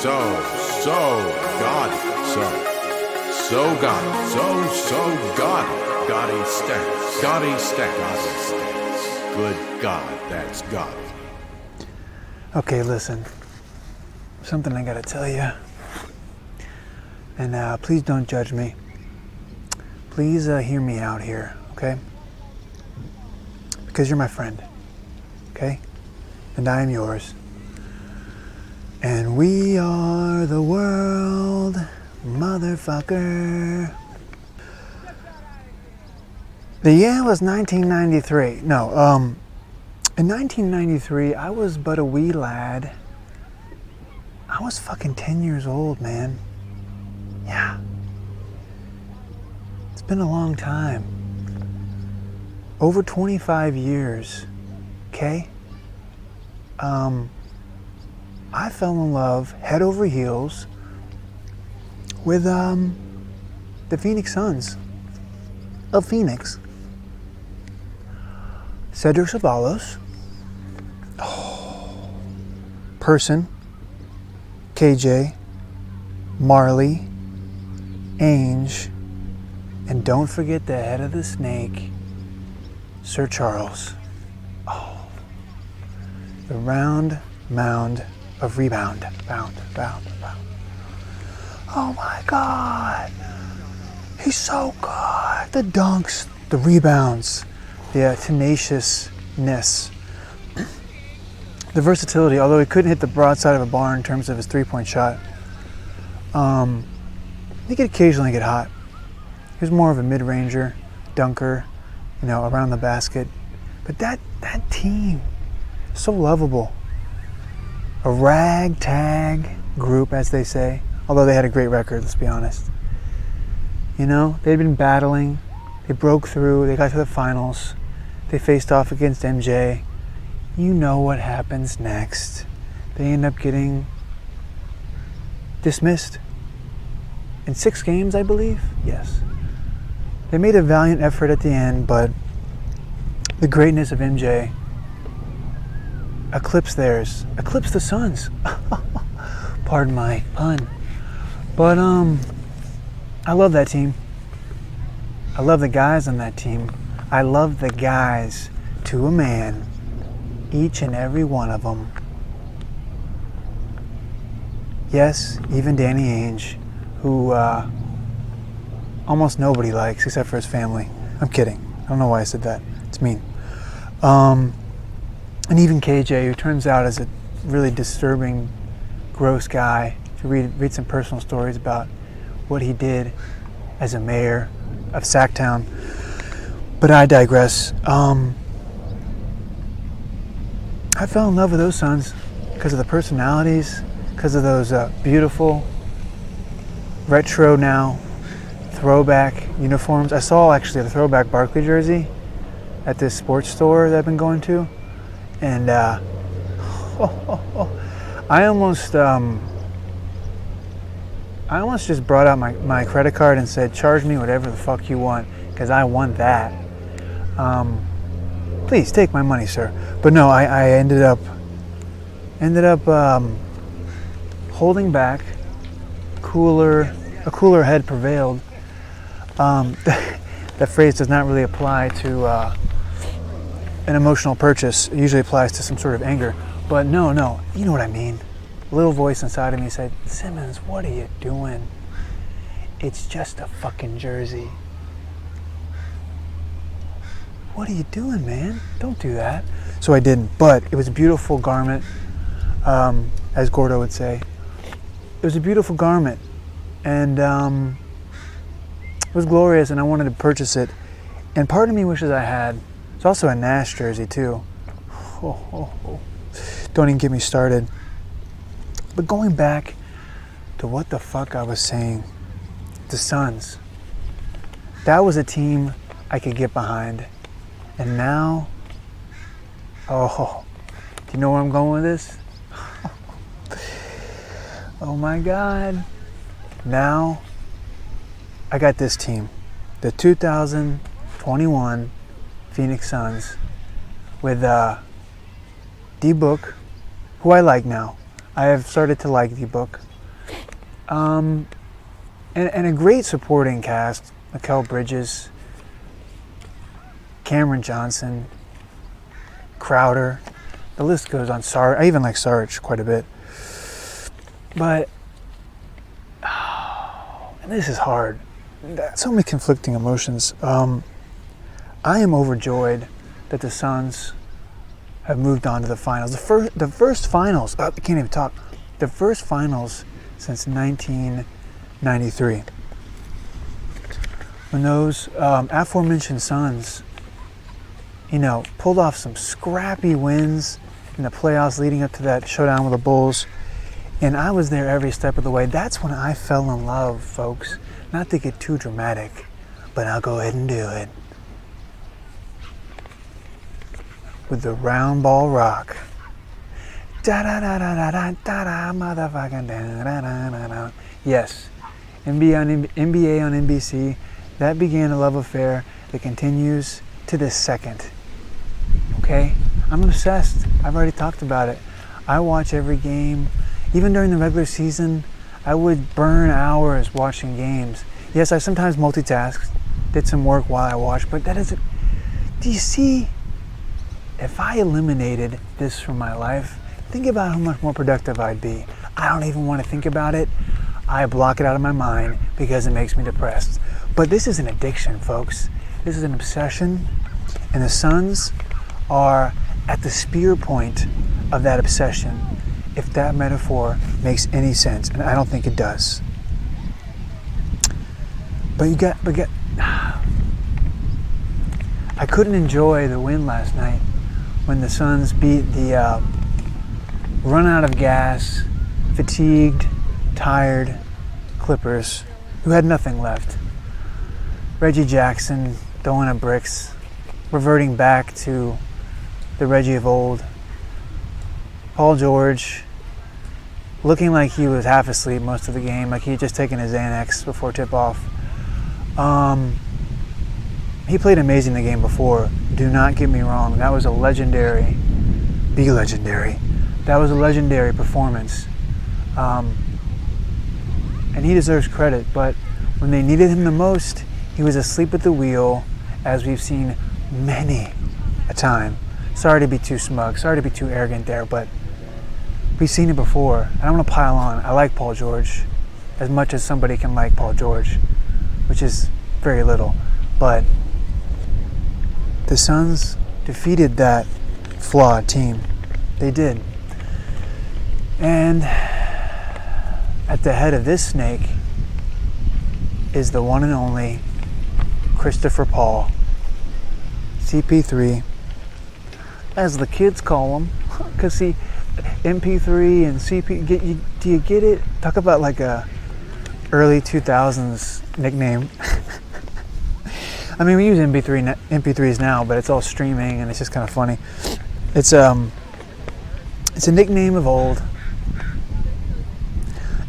God. So God. So God. Gaudy stance. Gaudy stance. Good God, that's God. Okay, listen. Something I gotta tell you. And please don't judge me. Please hear me out here, okay? Because you're my friend, okay? And I am yours. And we are the world, motherfucker. The year was 1993. No, in 1993, I was but a wee lad. I was fucking 10 years old, man. Yeah. It's been a long time. Over 25 years, okay? I fell in love head over heels with the Phoenix Suns of Phoenix. Cedric Ceballos, Person, KJ, Marley, Ainge, and don't forget the head of the snake, Sir Charles. Oh, the round mound of rebound. Bound. Oh my God. He's so good. The dunks, the rebounds, the tenaciousness, the versatility, although he couldn't hit the broadside of a barn in terms of his three-point shot. He could occasionally get hot. He was more of a mid-ranger, dunker, around the basket. But that team, so lovable. A ragtag group, as they say, although they had a great record, let's be honest. They'd been battling, they broke through, they got to the finals, they faced off against MJ. You know what happens next. They end up getting dismissed. In 6 games, I believe? Yes. They made a valiant effort at the end, but the greatness of MJ eclipsed theirs. Eclipsed the Suns. Pardon my pun. But I love that team. I love the guys on that team. I love the guys to a man. Each and every one of them. Yes, even Danny Ainge, who almost nobody likes except for his family. I'm kidding. I don't know why I said that. It's mean. And even KJ, who turns out is a really disturbing, gross guy. If you read some personal stories about what he did as a mayor of Sacktown. But I digress. I fell in love with those Suns because of the personalities, because of those beautiful, retro now, throwback uniforms. I saw actually the throwback Barkley jersey at this sports store that I've been going to. And I almost just brought out my credit card and said, charge me whatever the fuck you want, because I want that. Please take my money, sir. But no, I ended up holding back. A cooler head prevailed. That phrase does not really apply to an emotional purchase. It usually applies to some sort of anger. But no, you know what I mean. A little voice inside of me said, Simmons, what are you doing? It's just a fucking jersey. What are you doing, man? Don't do that. So I didn't, but it was a beautiful garment, as Gordo would say. It was a beautiful garment, and it was glorious, and I wanted to purchase it. And part of me wishes I had. It's also a Nash jersey, too. Don't even get me started. But going back to what the fuck I was saying, the Suns. That was a team I could get behind. And now, do you know where I'm going with this? Oh my God. Now, I got this team. The 2021 Phoenix Suns with D-Book, who I like now. I have started to like D-Book. And a great supporting cast. Mikal Bridges, Cameron Johnson, Crowder. The list goes on. I even like Sarge quite a bit. But, and this is hard. So many conflicting emotions. I am overjoyed that the Suns have moved on to the finals. The first finals, I can't even talk. The first finals since 1993. When those aforementioned Suns, pulled off some scrappy wins in the playoffs leading up to that showdown with the Bulls. And I was there every step of the way. That's when I fell in love, folks. Not to get too dramatic, but I'll go ahead and do it. With the round ball rock. Da da da da da da da da motherfucking da da da da da. Yes, NBA on NBC. That began a love affair that continues to this second. Okay, I'm obsessed. I've already talked about it. I watch every game. Even during the regular season, I would burn hours watching games. Yes, I sometimes multitasked, did some work while I watched, but that isn't. Do you see? If I eliminated this from my life, think about how much more productive I'd be. I don't even want to think about it. I block it out of my mind because it makes me depressed. But this is an addiction, folks. This is an obsession, and the Suns are at the spear point of that obsession, if that metaphor makes any sense, and I don't think it does. But I couldn't enjoy the win last night when the Suns beat the run out of gas, fatigued, tired Clippers who had nothing left. Reggie Jackson throwing up bricks, reverting back to the Reggie of old. Paul George looking like he was half asleep most of the game, like he had just taken his Xanax before tip-off. He played amazing the game before. Do not get me wrong. That was a legendary performance. And he deserves credit. But when they needed him the most, he was asleep at the wheel, as we've seen many a time. Sorry to be too smug. Sorry to be too arrogant there, but we've seen it before. I don't want to pile on. I like Paul George as much as somebody can like Paul George, which is very little. But the Suns defeated that flawed team. They did. And at the head of this snake is the one and only Christopher Paul, CP3, as the kids call him. Because see, MP3 and CP, do you get it? Talk about like a early 2000s nickname. I mean, we use MP3s now, but it's all streaming, and it's just kind of funny. It's a nickname of old.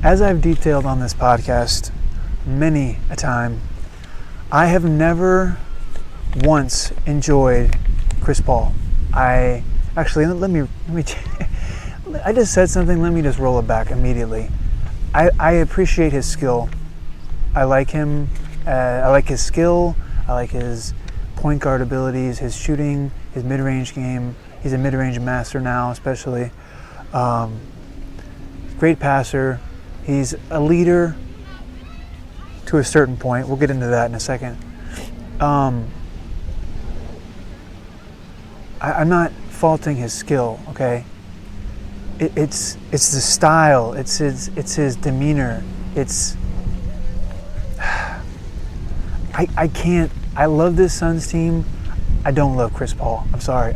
As I've detailed on this podcast many a time, I have never once enjoyed Chris Paul. I just said something. Let me just roll it back immediately. I appreciate his skill. I like him. I like his skill. I like his point guard abilities, his shooting, his mid-range game. He's a mid-range master now, especially. Great passer. He's a leader to a certain point. We'll get into that in a second. I'm not faulting his skill, okay? It's the style. It's his demeanor. I can't. I love this Suns team. I don't love Chris Paul. I'm sorry.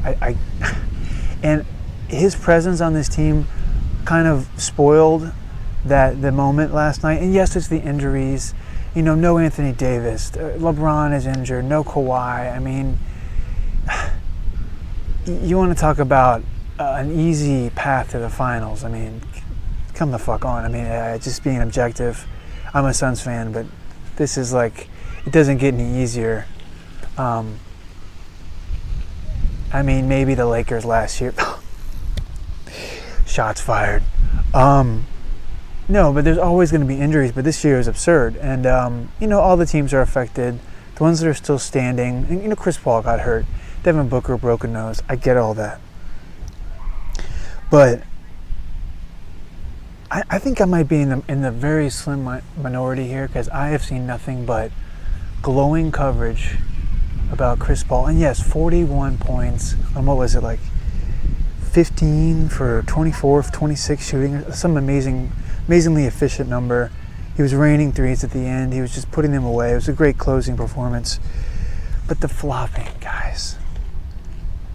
And his presence on this team kind of spoiled the moment last night. And yes, it's the injuries. No Anthony Davis. LeBron is injured. No Kawhi. I mean, you want to talk about an easy path to the finals. I mean, come the fuck on. I mean, just being objective. I'm a Suns fan, but this is like, it doesn't get any easier. I mean, maybe the Lakers last year. Shots fired. No, but there's always going to be injuries. But this year is absurd, and all the teams are affected. The ones that are still standing, and Chris Paul got hurt. Devin Booker broke a nose. I get all that, but I think I might be in the very slim minority here, because I have seen nothing but glowing coverage about Chris Paul. And yes, 41 points on what was it, like 15 for 24 for 26 shooting, some amazingly efficient number. He was raining threes at the end. He was just putting them away. It was a great closing performance. But the flopping, guys.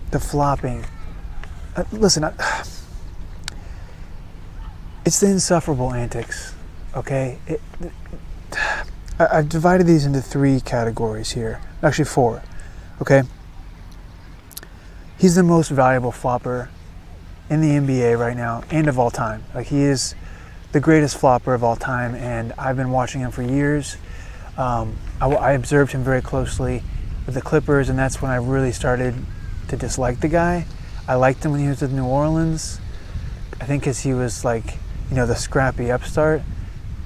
The flopping. Listen, it's the insufferable antics, okay? I've divided these into 3 categories here. Actually 4, okay? He's the most valuable flopper in the NBA right now and of all time. Like, he is the greatest flopper of all time, and I've been watching him for years. I observed him very closely with the Clippers, and that's when I really started to dislike the guy. I liked him when he was with New Orleans. I think because he was like, the scrappy upstart.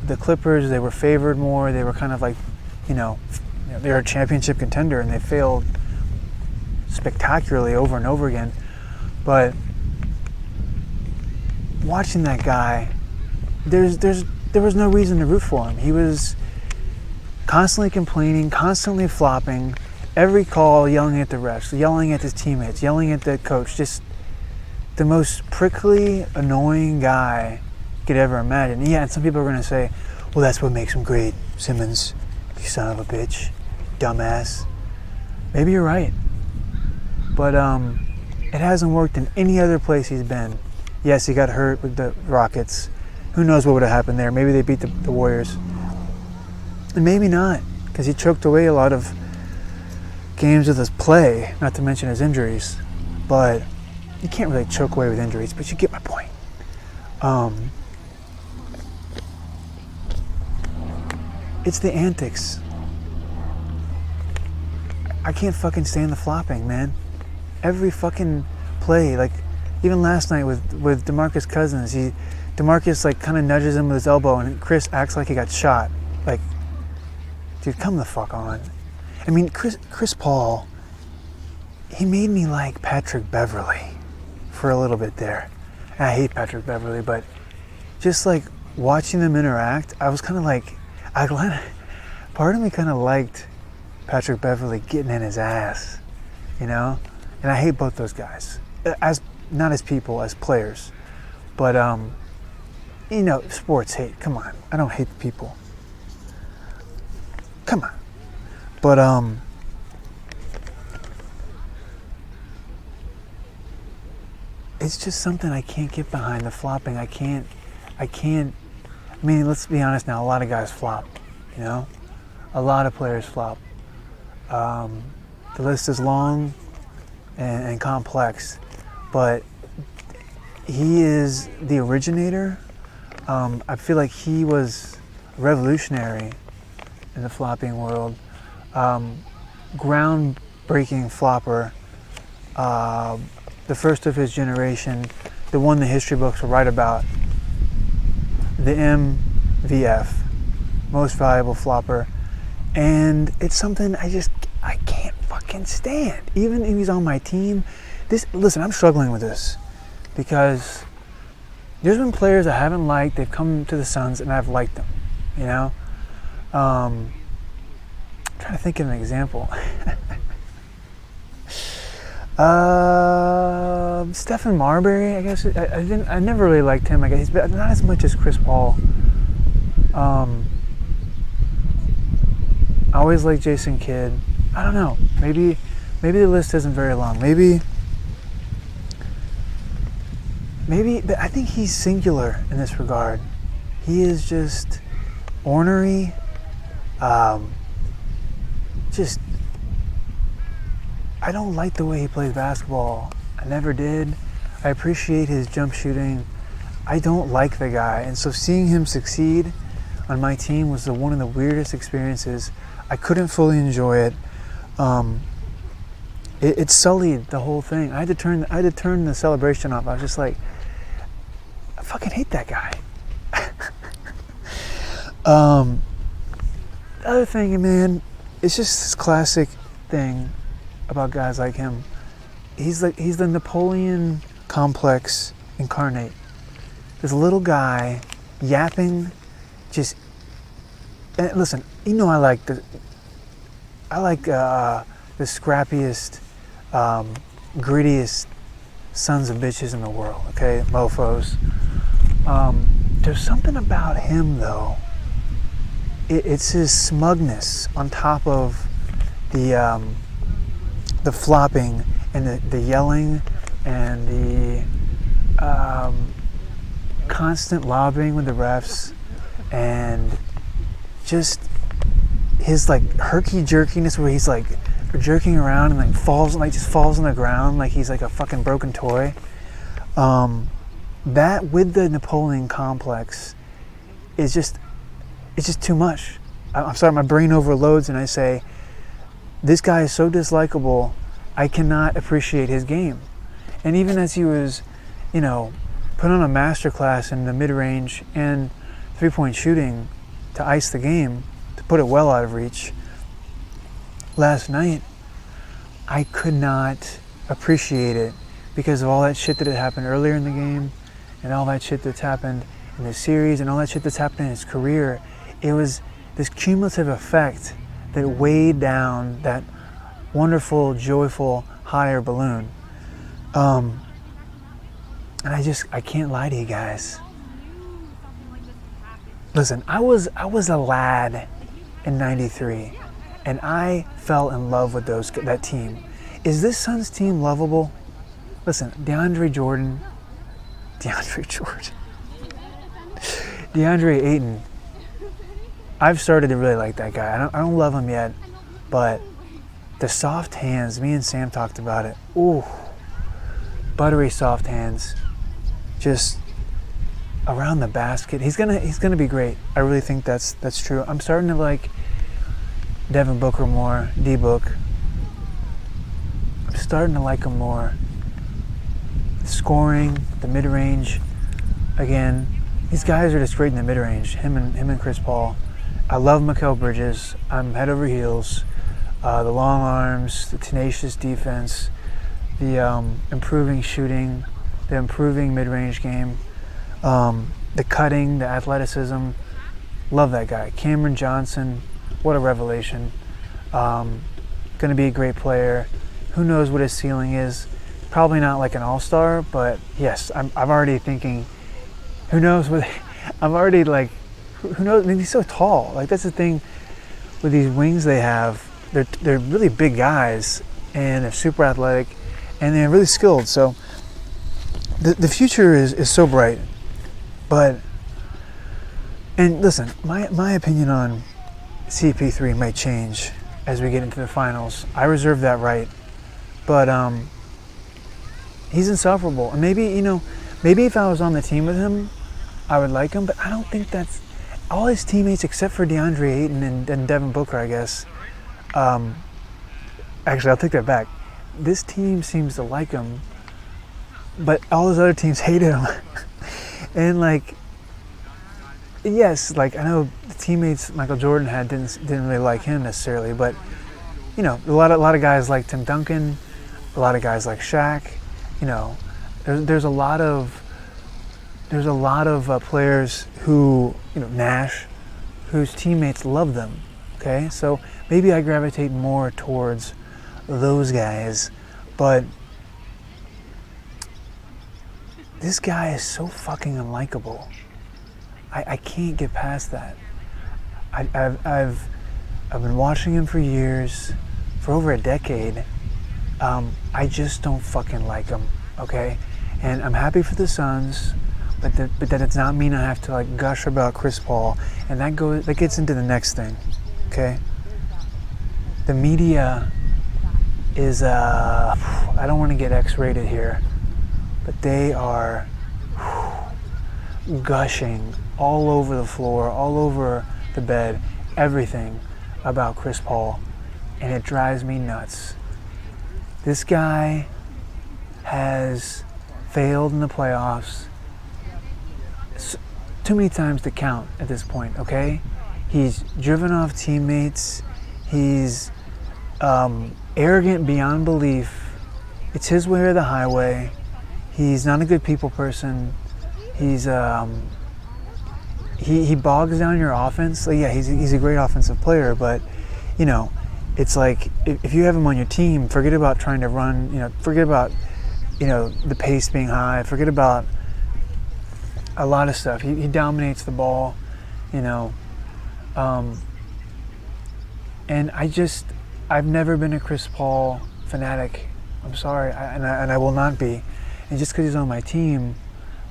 The Clippers, they were favored more. They were kind of like, they were a championship contender, and they failed spectacularly over and over again. But watching that guy, there was no reason to root for him. He was constantly complaining, constantly flopping, every call yelling at the refs, yelling at his teammates, yelling at the coach. Just the most prickly, annoying guy you could ever imagine. Yeah, and some people are going to say, well, that's what makes him great, Simmons, you son of a bitch, dumbass. Maybe you're right. But it hasn't worked in any other place he's been. Yes, he got hurt with the Rockets. Who knows what would have happened there? Maybe they beat the Warriors. And maybe not, because he choked away a lot of games with his play, not to mention his injuries. But you can't really choke away with injuries, but you get my point. It's the antics. I can't fucking stand the flopping, man. Every fucking play, like even last night with DeMarcus Cousins, DeMarcus like kind of nudges him with his elbow, and Chris acts like he got shot. Like, dude, come the fuck on. I mean, Chris Paul, he made me like Patrick Beverley for a little bit there. And I hate Patrick Beverley, but just like watching them interact, I was kind of like, part of me kind of liked Patrick Beverley getting in his ass, And I hate both those guys, not as people, as players. But sports hate. Come on, I don't hate the people. Come on, but it's just something I can't get behind. The flopping, I can't. I mean, let's be honest now. A lot of guys flop. A lot of players flop. The list is long and complex, but he is the originator. I feel like he was revolutionary in the flopping world. Groundbreaking flopper. The first of his generation, the one the history books will write about. The MVF, most valuable flopper. And it's something I can't fucking stand. Even if he's on my team. Listen, I'm struggling with this because there's been players I haven't liked. They've come to the Suns and I've liked them, I'm trying to think of an example. Stephen Marbury, I guess. I never really liked him. I guess, but not as much as Chris Paul. I always liked Jason Kidd. I don't know. Maybe the list isn't very long. Maybe. But I think he's singular in this regard. He is just ornery. I don't like the way he plays basketball. I never did. I appreciate his jump shooting. I don't like the guy. And so seeing him succeed on my team was one of the weirdest experiences. I couldn't fully enjoy it. It sullied the whole thing. I had to turn the celebration off. I was just like, I fucking hate that guy. The other thing, man, it's just this classic thing about guys like him. He's the Napoleon complex incarnate. This little guy yapping, just. And listen, I like the scrappiest, grittiest sons of bitches in the world. Okay, mofos. There's something about him though. It's his smugness on top of the flopping and the yelling and the constant lobbying with the refs and just his like herky jerkiness where he's like jerking around and like falls on the ground like he's like a fucking broken toy. That with the Napoleon complex is just too much. I'm sorry, my brain overloads and I say, this guy is so dislikable, I cannot appreciate his game. And even as he was, put on a masterclass in the mid-range and three-point shooting to ice the game, to put it well out of reach, last night, I could not appreciate it because of all that shit that had happened earlier in the game and all that shit that's happened in the series and all that shit that's happened in his career. It was this cumulative effect that weighed down that wonderful, joyful, hot air balloon. And I can't lie to you guys. Listen, I was a lad in '93, and I fell in love with that team. Is this Suns team lovable? Listen, DeAndre Ayton. I've started to really like that guy. I don't love him yet, but the soft hands, me and Sam talked about it. Ooh, buttery soft hands, just around the basket. He's gonna be great. I really think that's true. I'm starting to like Devin Booker more, D-Book. I'm starting to like him more. Scoring, the mid-range, again, these guys are just great in the mid-range. Him and Chris Paul. I love Mikal Bridges. I'm head over heels. The long arms, the tenacious defense, the improving shooting, the improving mid-range game, the cutting, the athleticism. Love that guy. Cameron Johnson, what a revelation. Going to be a great player. Who knows what his ceiling is? Probably not like an all-star, but yes, I'm already thinking, who knows what, I'm already like, who knows, I mean, he's so tall. Like, that's the thing with these wings they have. They're really big guys, and they're super athletic, and they're really skilled. So the future is so bright. But, and listen, my opinion on CP3 might change as we get into the finals. I reserve that right. But he's insufferable. And maybe if I was on the team with him, I would like him, but I don't think that's all his teammates except for DeAndre Ayton and Devin Booker, I guess. Actually, I'll take that back. This team seems to like him, but all his other teams hate him. And like, yes, like I know the teammates Michael Jordan had didn't really like him necessarily, but a lot of guys like Tim Duncan, a lot of guys like Shaq. There's a lot of players who, Nash, whose teammates love them. Okay, so maybe I gravitate more towards those guys, but this guy is so fucking unlikable. I can't get past that. I've been watching him for years, for over a decade. I just don't fucking like him. Okay, and I'm happy for the Suns, but that does not mean I have to like gush about Chris Paul, and that gets into the next thing. Okay, the media is I don't want to get X-rated here, but they are gushing all over the floor, all over the bed, everything about Chris Paul, and it drives me nuts. This guy has failed in the playoffs too many times to count at this point, okay? He's driven off teammates. He's arrogant beyond belief. It's his way or the highway. He's not a good people person. He's he bogs down your offense. Like, yeah, he's a great offensive player, but you know, it's like if you have him on your team, forget about trying to run. You know, forget about the pace being high. Forget about a lot of stuff. He dominates the ball. And I've never been a Chris Paul fanatic. I'm sorry, and I will not be. And just because he's on my team,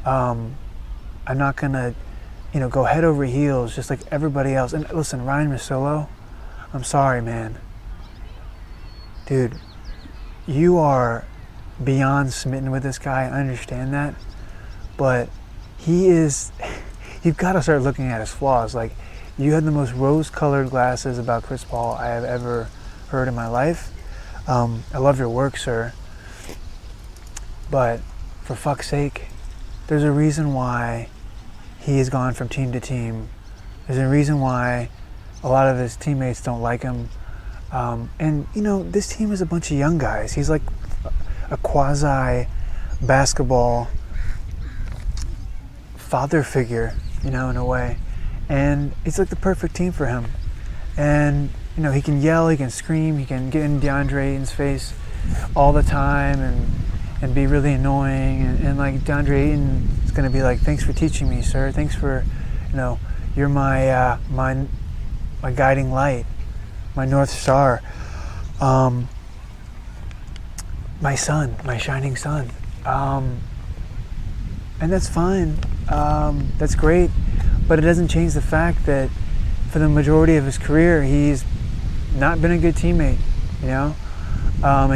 I'm not gonna, go head over heels just like everybody else. And listen, Ryen Russillo, I'm sorry, man. Dude, you are beyond smitten with this guy. I understand that, but you've got to start looking at his flaws. Like, you had the most rose-colored glasses about Chris Paul I have ever heard in my life. I love your work, sir. But for fuck's sake, there's a reason why he has gone from team to team. There's a reason why a lot of his teammates don't like him. And this team is a bunch of young guys. He's like a quasi-basketball father figure, in a way. And it's like the perfect team for him. And, he can yell, he can scream, he can get in DeAndre Ayton's face all the time and be really annoying. And like DeAndre Ayton is going to be like, thanks for teaching me, sir. Thanks for, you're my guiding light, my North Star. My sun, my shining sun. And that's fine. That's great. But it doesn't change the fact that for the majority of his career, he's not been a good teammate, and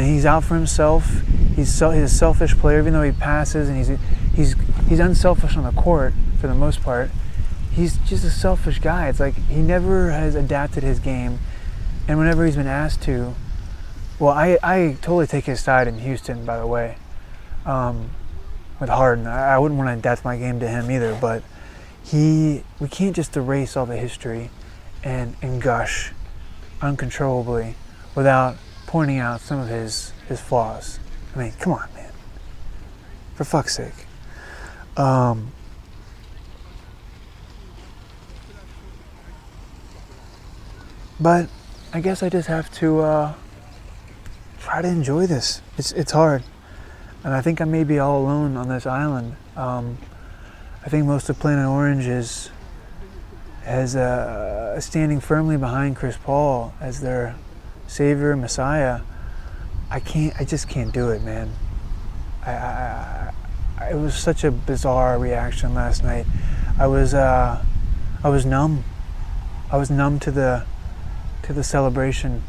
he's out for himself. He's a selfish player, even though he passes, and he's unselfish on the court for the most part. He's just a selfish guy. It's like he never has adapted his game, and whenever he's been asked to, well, I totally take his side in Houston, by the way, with Harden. I wouldn't want to adapt my game to him either, but we can't just erase all the history and gush uncontrollably without pointing out some of his flaws. I mean, come on, man. For fuck's sake. But I guess I just have to try to enjoy this. It's hard. And I think I may be all alone on this island. I think most of Planet Orange is standing firmly behind Chris Paul as their savior, messiah. I just can't do it, man. It was such a bizarre reaction last night. I was numb. I was numb to the celebration,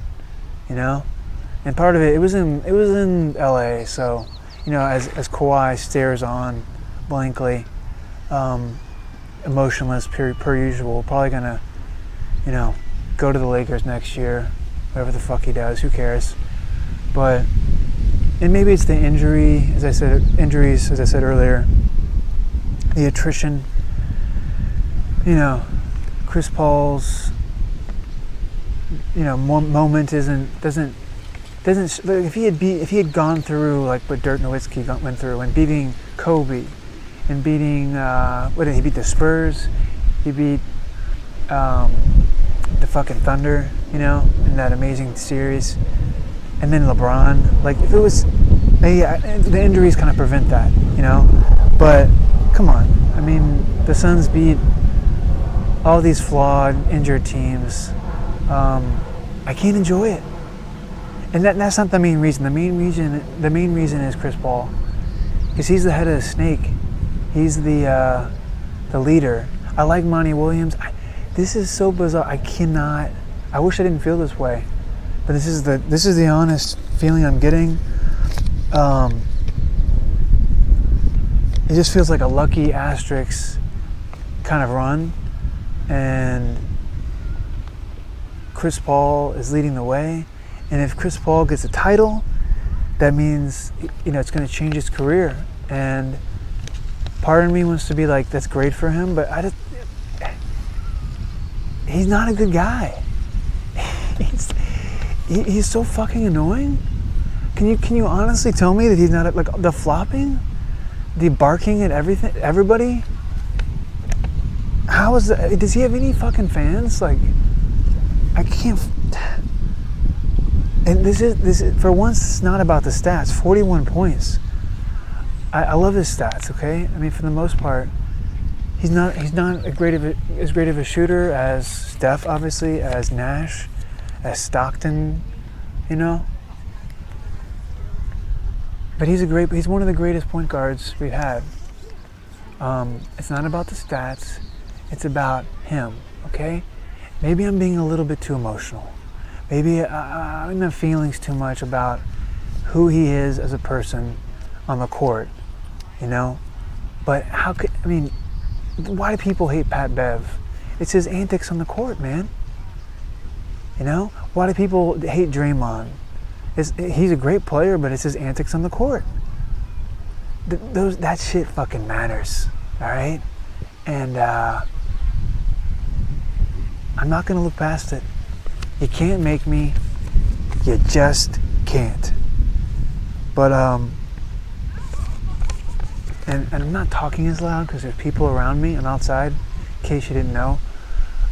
And part of it was in LA, so as Kawhi stares on blankly, emotionless per usual, probably gonna go to the Lakers next year, whatever the fuck he does, who cares. And maybe it's the injuries, as I said earlier, the attrition. Chris Paul's moment doesn't if he had gone through like what Dirk Nowitzki went through and beating Kobe and beating he beat the Spurs, he beat the fucking Thunder, in that amazing series, and then LeBron. Like, if it was, the injuries kind of prevent that, But come on, I mean, the Suns beat all these flawed, injured teams. I can't enjoy it, and that's not the main reason. The main reason is Chris Paul, because he's the head of the snake. He's the leader. I like Monty Williams. This is so bizarre. I wish I didn't feel this way, but this is the honest feeling I'm getting. It just feels like a lucky asterisk kind of run, and Chris Paul is leading the way. And if Chris Paul gets a title, that means it's going to change his career. And part of me wants to be like, that's great for him, but he's not a good guy. He's so fucking annoying. Can you honestly tell me that he's not like the flopping, the barking at everybody? How is that? Does he have any fucking fans? Like, I can't. And this is for once. It's not about the stats. 41 points. I love his stats. Okay, I mean for the most part, he's not as great of a shooter as Steph, obviously, as Nash, as Stockton, you know. But he's one of the greatest point guards we've had. It's not about the stats. It's about him, okay? Maybe I'm being a little bit too emotional. Maybe I'm in my feelings too much about who he is as a person on the court, you know? But why do people hate Pat Bev? It's his antics on the court, man. You know? Why do people hate Draymond? He's a great player, but it's his antics on the court. That shit fucking matters, all right? And I'm not going to look past it. You can't make me. You just can't. But, and I'm not talking as loud because there's people around me. I'm outside, in case you didn't know.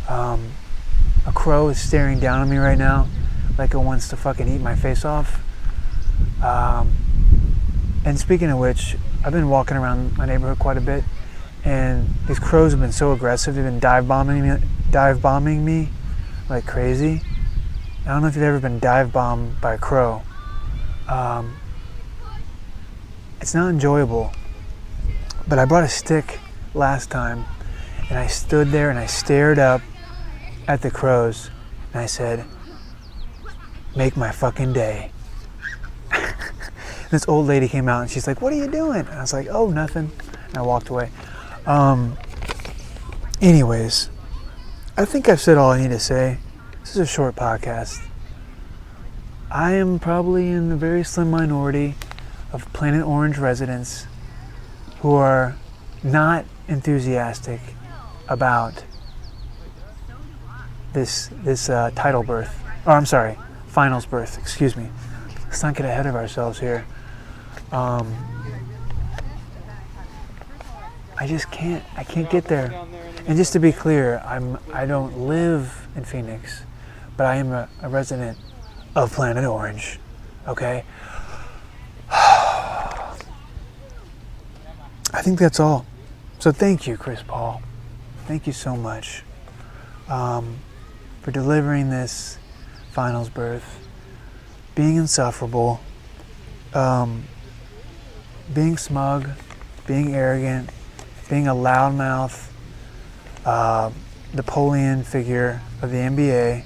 A crow is staring down at me right now like it wants to fucking eat my face off. And speaking of which, I've been walking around my neighborhood quite a bit, and these crows have been so aggressive. They've been dive bombing me like crazy. I don't know if you've ever been dive bombed by a crow. It's not enjoyable. But I brought a stick last time, and I stood there and I stared up at the crows, and I said, "Make my fucking day." This old lady came out and she's like, "What are you doing?" And I was like, "Oh, nothing." And I walked away. Anyways, I think I've said all I need to say. This is a short podcast. I am probably in the very slim minority of Planet Orange residents who are not enthusiastic about this title berth. Oh, I'm sorry, finals berth. Excuse me. Let's not get ahead of ourselves here. I just can't. I can't get there. And just to be clear, I don't live in Phoenix, but I am a resident of Planet Orange. Okay. I think that's all. So thank you, Chris Paul. Thank you so much for delivering this finals berth, being insufferable, being smug, being arrogant, being a loudmouth, Napoleon figure of the NBA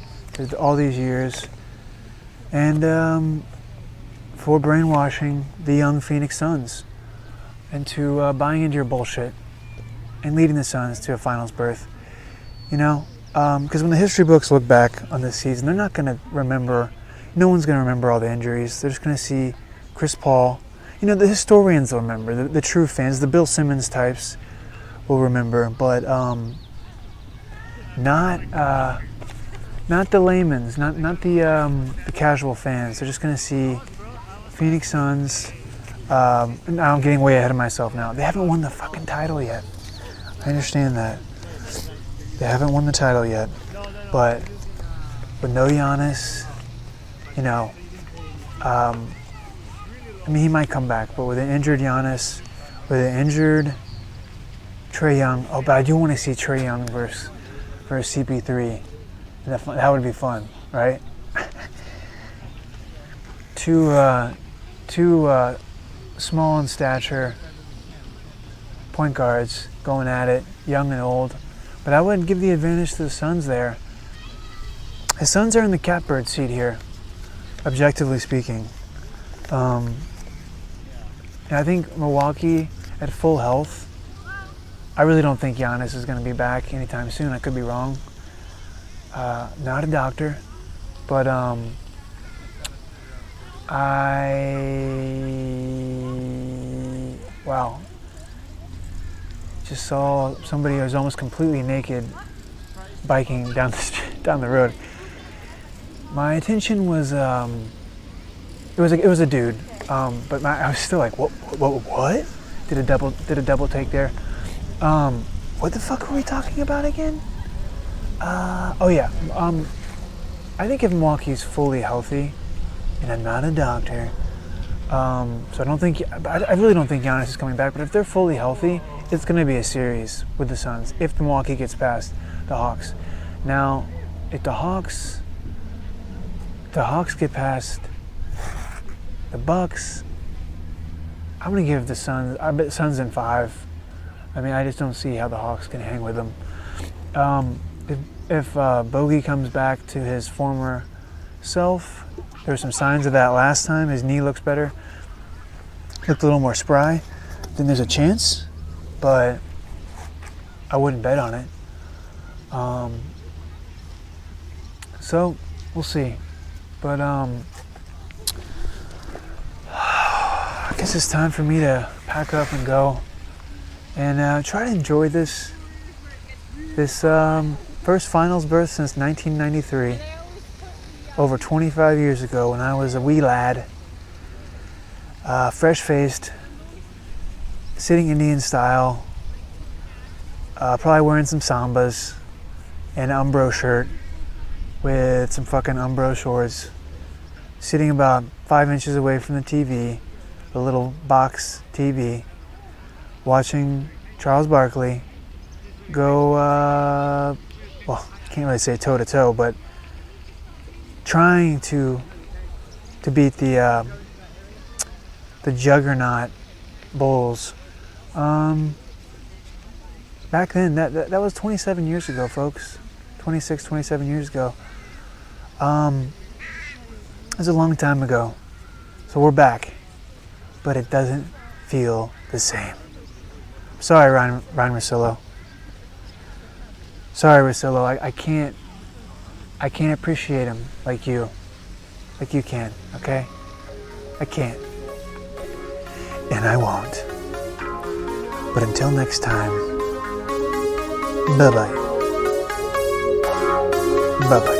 all these years, and for brainwashing the young Phoenix Suns into buying into your bullshit and leading the Suns to a finals berth. You know, because when the history books look back on this season, they're not going to remember, no one's going to remember all the injuries. They're just going to see Chris Paul. You know, the historians will remember, the true fans, the Bill Simmons types will remember, but not the layman's, not the casual fans. They're just going to see Phoenix Suns. Now I'm getting way ahead of myself now. They haven't won the fucking title yet. I understand that. They haven't won the title yet. But with no Giannis, you know, I mean, he might come back, but with an injured Giannis, with an injured Trae Young, oh, but I do want to see Trae Young versus CP3. That would be fun, right? Two small in stature point guards going at it, young and old. But I would give the advantage to the Suns there. The Suns are in the catbird seat here, objectively speaking. And I think Milwaukee at full health, I really don't think Giannis is going to be back anytime soon. I could be wrong. Not a doctor, but wow. Just saw somebody who was almost completely naked biking down down the road. My attention was it was a dude, but I was still like, what? Did a double take there. What the fuck were we talking about again? Oh yeah. I think if Milwaukee's fully healthy, and I'm not a doctor, so I really don't think Giannis is coming back. But if they're fully healthy, it's going to be a series with the Suns if Milwaukee gets past the Hawks. Now, if the Hawks get past the Bucks, I'm going to give the Suns. I bet Suns in 5. I mean, I just don't see how the Hawks can hang with them. If Bogey comes back to his former self, there were some signs of that last time. His knee looks better, looked a little more spry. Then there's a chance, but I wouldn't bet on it. So we'll see. But I guess it's time for me to pack up and go and try to enjoy this first finals berth since 1993, over 25 years ago when I was a wee lad, fresh-faced, sitting Indian style, probably wearing some Sambas and an Umbro shirt with some fucking Umbro shorts, sitting about 5 inches away from the TV, the little box TV, watching Charles Barkley go, well, can't really say toe-to-toe, but trying to beat the juggernaut Bulls. Back then, that was 27 years ago, folks. 26, 27 years ago. It was a long time ago. So we're back. But it doesn't feel the same. Sorry, Ryen Russillo. Sorry, Russillo. I can't appreciate him like you can, okay? I can't. And I won't. But until next time, bye-bye. Bye-bye.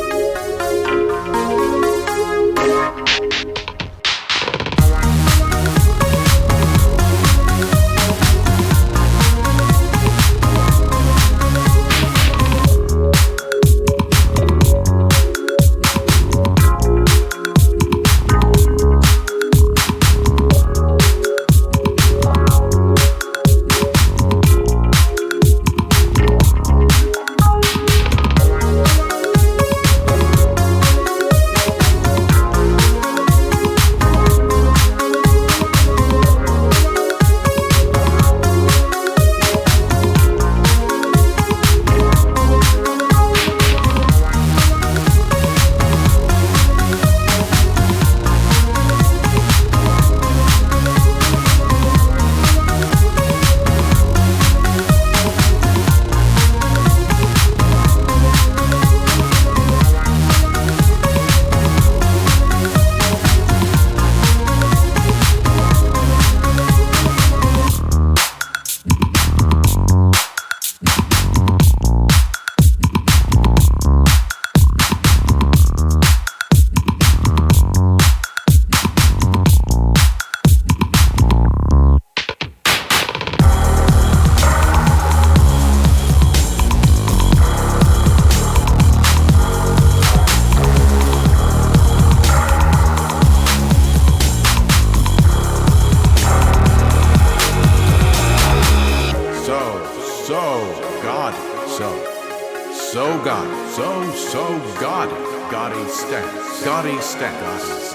So God. Gaudy stance.